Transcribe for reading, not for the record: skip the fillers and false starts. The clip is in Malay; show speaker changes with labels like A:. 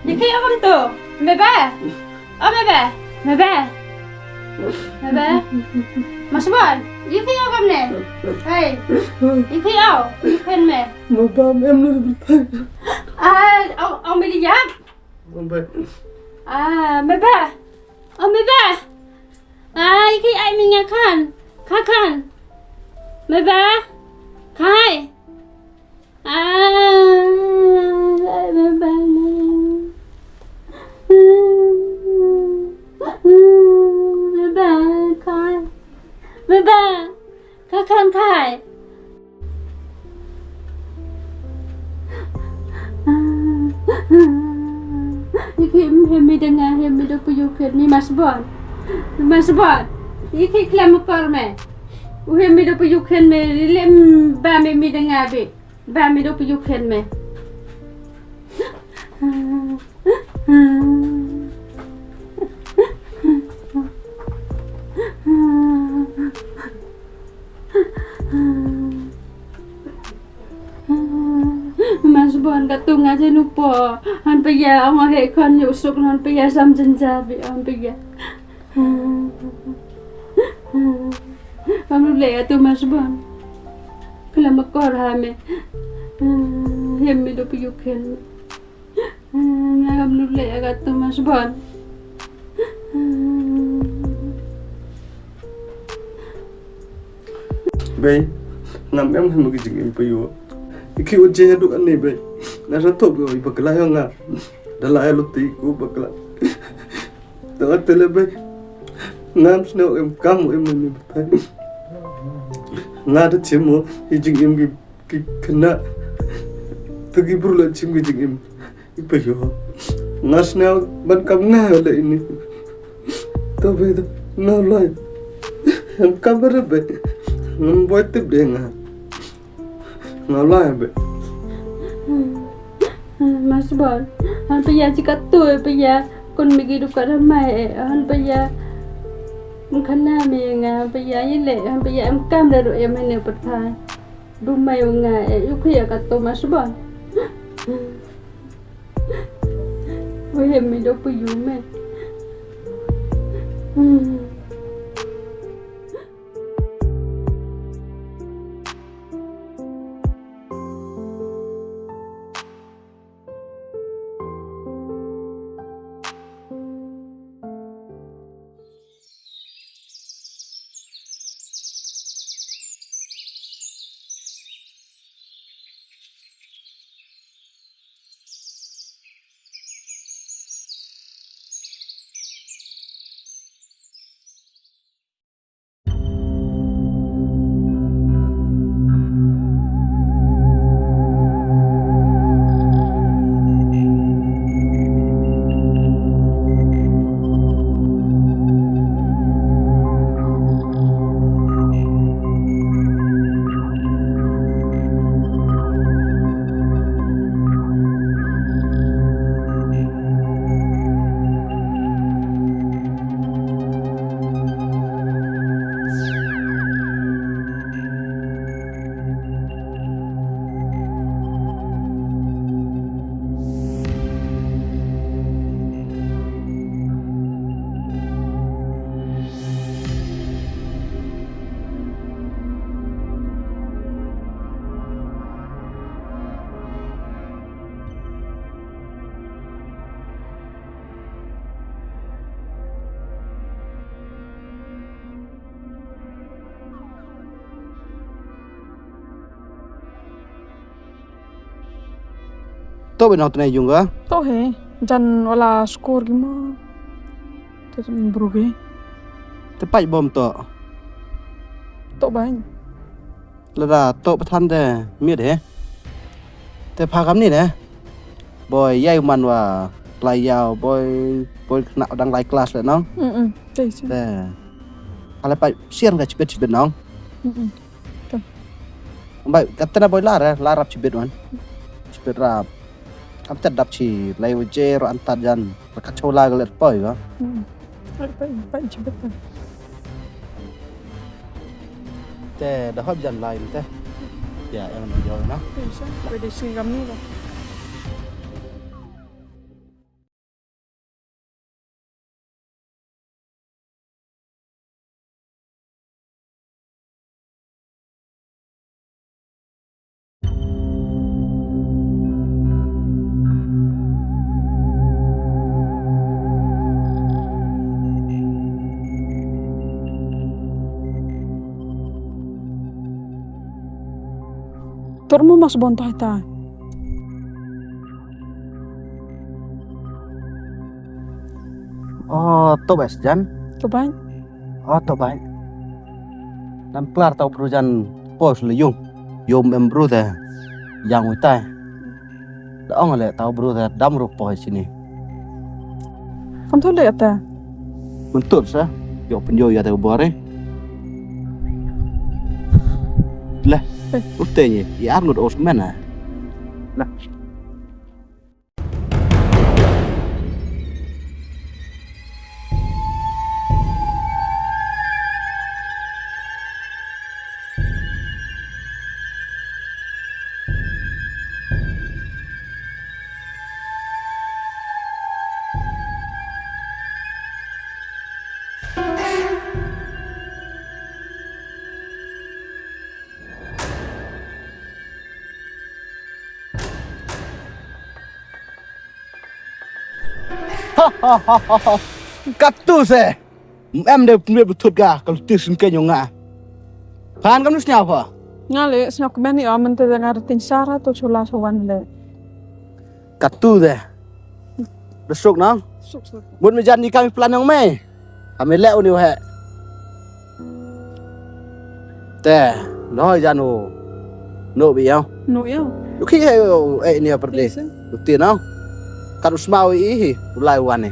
A: Đi khi ông tổ mẹ ba mẹ ba Mas Bon đi khi ông nè hey đi khi ông khen mẹ
B: Ba em nó được
A: ông bị đi giáp
B: Ba
A: mẹ ba đi khi ai mình nghe khăn mẹ ba khai mẹ ba mẹ ba khăn khai Hemi dengar hemi dah puyukan ni Mas Bon. Iki kelam kor me. Hemi dah puyukan me lem ba me mi dengar be. Ba me dah puyukan me. Mas Bon katung aja lupa. Han paya ang he KHON usuk han paya sam jenjabi han paya. Kamu le tu Mas Bon. Kala makor ha me. Hemi do puyuken. Ngam le aga tu Mas Bon.
B: Bay ngam em hay một cái chuyện em payo khi ở trên được anh này bay nó rất tốt rồi bậc lại không à đã lại lúc tí của bậc lại đó tên là bay ngam snow em cam em mình thấy ngã đã chiếm mua thì chuyện em cái khana từ cái bữa lại chiếm cái chuyện em payo ngã snow ban cam ngã lại ini tao bây giờ nó lại em cam rất bay buat tip dia ngalah be
A: Mas Bon han paya cikat tu paya kon mi hidup kat ramai han paya mkhana me nga paya ile han paya em kam dah em ne pathai dumai nga yukhya kat tu Mas Bon we mi do pu yu me
B: Tau benau tu naik juga.
C: Tau he, jan wala skor gimana? Terus berugi.
B: Tepat bom tu.
C: Tau baik.
B: Lada tau pethan deh, miat he. Te paham ni deh. Boy, yai man wa layau boy nak dang lai kelas le nong.
C: Cai sih.
B: Te. Kalau pak sian ka cibet nong. Baik, kata boy larap cibet wan. Cibet rap. Kamu tak ci lai waje ro antar jan kacau lah galet poi ga.
C: Pak cepetan.
B: Te dah hab jan lain te.
D: Ya, em mình vô nó.
C: Bisa. Pwede sing kami lah. Turmo mas bontah ta.
D: Oh, to bes jan.
C: Keban.
D: Oh, to bai. Nam klar tau perujan pos le yung. Yom em bro da. Yang utai. Da ong le tau bro da dam ru po sini.
C: Kam tu le ta.
D: Mentut sa. Yo penjo ya tau bore. Lah, utenya. Ya arnud os mena. Lah. Kaktus em đều thuật gà kalau tisun kenyo nga. Kan kamu siapa?
C: Ngale snap keban ni aman te dengar tin sara to chula sowan le.
D: Kaktus besok nang.
C: Suk suk.
D: Buat menjadi kami plan yang mai. Kami lek ni wah. Teh, nói janu. No biao.
C: No yo.
D: Lúc khi ni apa deh? Bukti nang. Kan usmawi mulai wane.